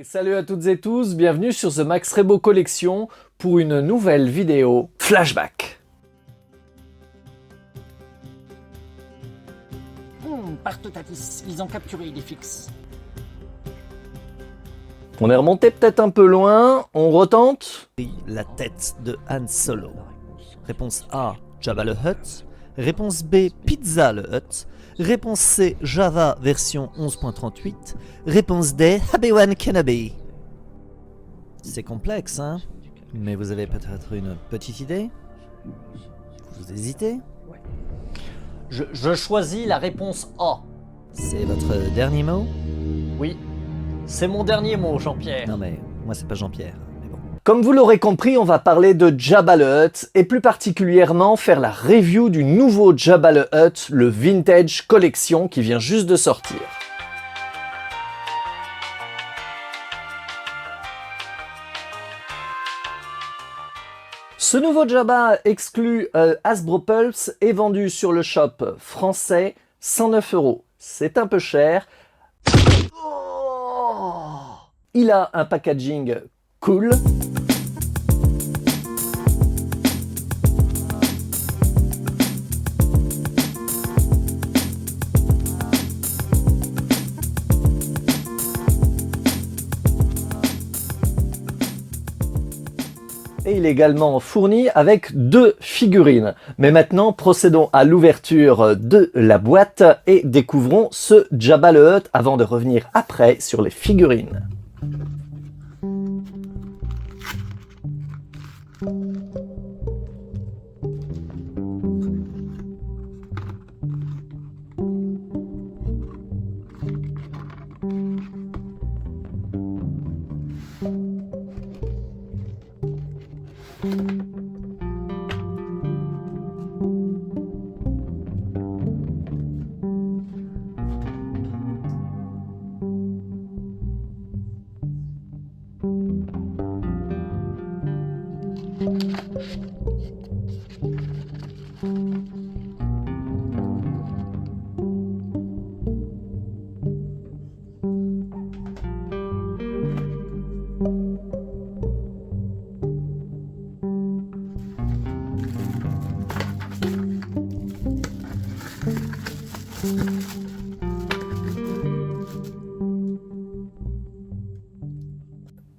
Salut à toutes et tous, bienvenue sur The Max Rebo Collection pour une nouvelle vidéo Flashback. Partotatis, ils ont capturé Idéfix. On est remonté peut-être un peu loin, on retente. La tête de Han Solo. Réponse A, Jabba le Hutt. Réponse B, Pizza le Hutt. Réponse C, Java version 11.38. Réponse D, Obi-Wan Kenobi. C'est complexe, hein? Mais vous avez peut-être une petite idée? Vous hésitez? Je choisis la réponse A. C'est votre dernier mot? Oui, c'est mon dernier mot, Jean-Pierre. Non mais, moi c'est pas Jean-Pierre, mais bon. Comme vous l'aurez compris, on va parler de Jabba le Hutt et plus particulièrement faire la review du nouveau Jabba le Hutt, le Vintage Collection qui vient juste de sortir. Ce nouveau Jabba exclu Hasbro Pulse est vendu sur le shop français 109 €. C'est un peu cher. Il a un packaging cool. Et il est également fourni avec 2 figurines. Mais maintenant, procédons à l'ouverture de la boîte et découvrons ce Jabba le Hutt avant de revenir après sur les figurines.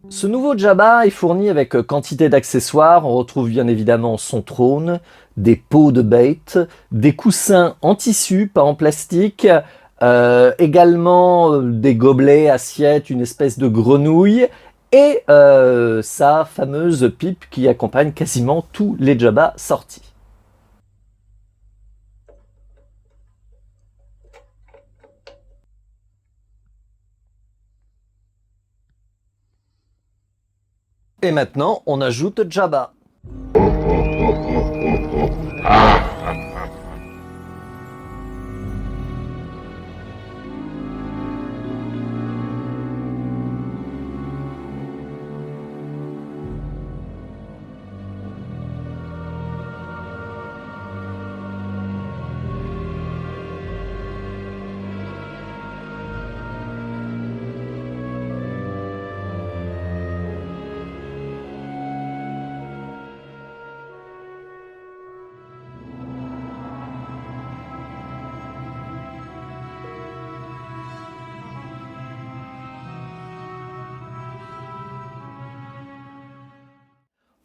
Ce nouveau Jabba est fourni avec quantité d'accessoires. On retrouve bien évidemment son trône, des pots de bait, des coussins en tissu, pas en plastique, également des gobelets, assiettes, une espèce de grenouille et sa fameuse pipe qui accompagne quasiment tous les Jabba sortis. Et maintenant, on ajoute Jabba.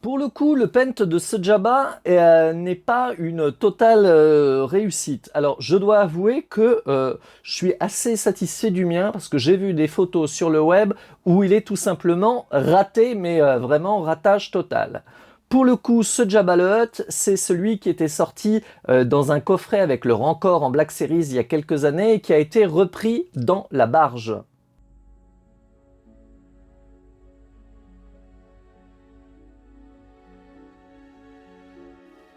Pour le coup, le paint de ce Jabba n'est pas une totale réussite. Alors, je dois avouer que je suis assez satisfait du mien parce que j'ai vu des photos sur le web où il est tout simplement raté, mais vraiment ratage total. Pour le coup, ce Jabba le Hutt, c'est celui qui était sorti dans un coffret avec le Rancor en Black Series il y a quelques années et qui a été repris dans la barge.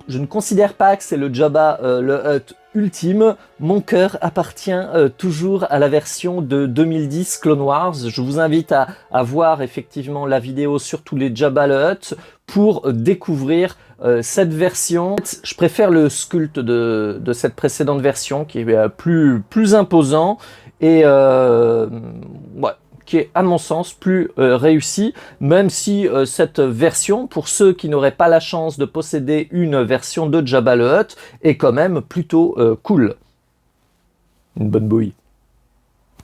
Je ne considère pas que c'est le Jabba le Hutt ultime. Mon cœur appartient toujours à la version de 2010 Clone Wars. Je vous invite à voir effectivement la vidéo sur tous les Jabba le Hutt pour découvrir cette version. Je préfère le sculpte de cette précédente version qui est plus imposant et ouais, qui est à mon sens plus réussi, même si cette version, pour ceux qui n'auraient pas la chance de posséder une version de Jabba le Hutt, est quand même plutôt cool. Une bonne bouille.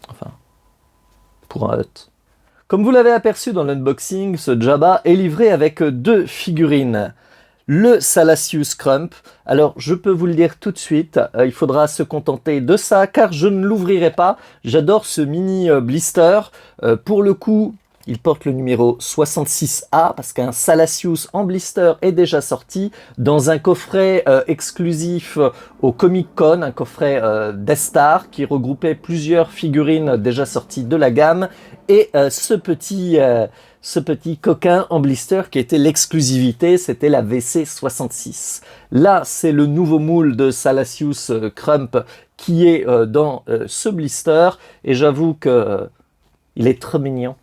Enfin, pour un Hutt. Comme vous l'avez aperçu dans l'unboxing, ce Jabba est livré avec deux figurines. Le Salacious Crump. Alors, je peux vous le dire tout de suite, il faudra se contenter de ça, car je ne l'ouvrirai pas. J'adore ce mini blister. Pour le coup, il porte le numéro 66A, parce qu'un Salacious en blister est déjà sorti dans un coffret exclusif au Comic Con, un coffret Death Star, qui regroupait plusieurs figurines déjà sorties de la gamme, et ce petit coquin en blister qui était l'exclusivité, c'était la VC66. Là, c'est le nouveau moule de Salacious Crump qui est dans ce blister, et j'avoue que il est trop mignon.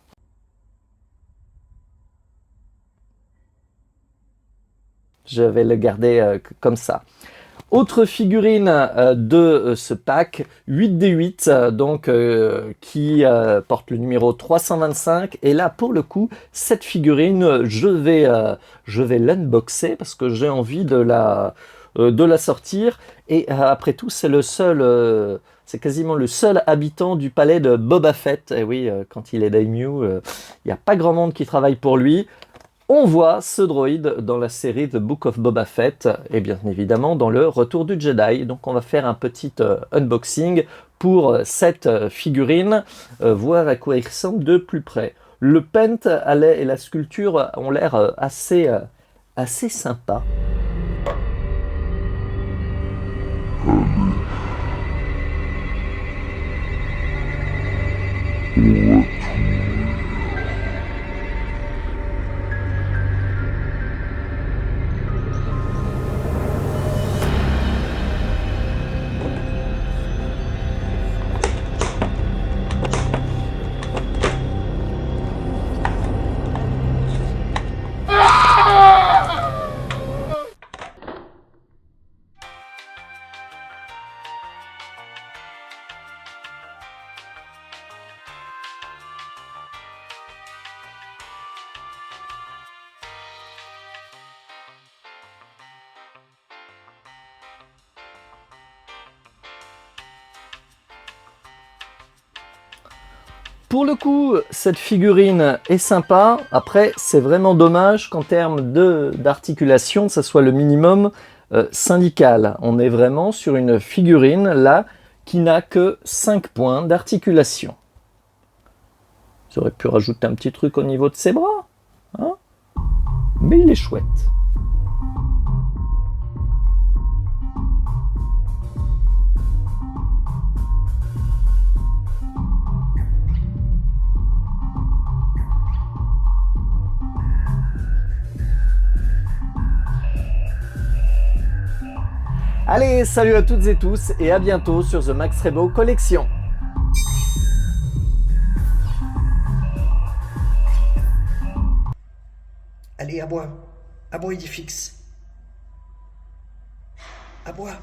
Je vais le garder comme ça. Autre figurine de ce pack, 8D8, donc qui porte le numéro 325. Et là, pour le coup, cette figurine, je vais l'unboxer parce que j'ai envie de la sortir. Et après tout, c'est le seul... c'est quasiment le seul habitant du palais de Boba Fett. Et oui, quand il est daimyo, il n'y a pas grand monde qui travaille pour lui. On voit ce droïde dans la série The Book of Boba Fett et bien évidemment dans le Retour du Jedi. Donc on va faire un petit unboxing pour cette figurine, voir à quoi il ressemble de plus près. Le paint et la sculpture ont l'air assez sympa. Pour le coup, cette figurine est sympa. Après, c'est vraiment dommage qu'en termes d'articulation, ça soit le minimum syndical. On est vraiment sur une figurine, là, qui n'a que 5 points d'articulation. J'aurais pu rajouter un petit truc au niveau de ses bras, hein, mais il est chouette. Allez, salut à toutes et tous et à bientôt sur The Max Rebo Collection. Allez, à bois, Idifix. À bois.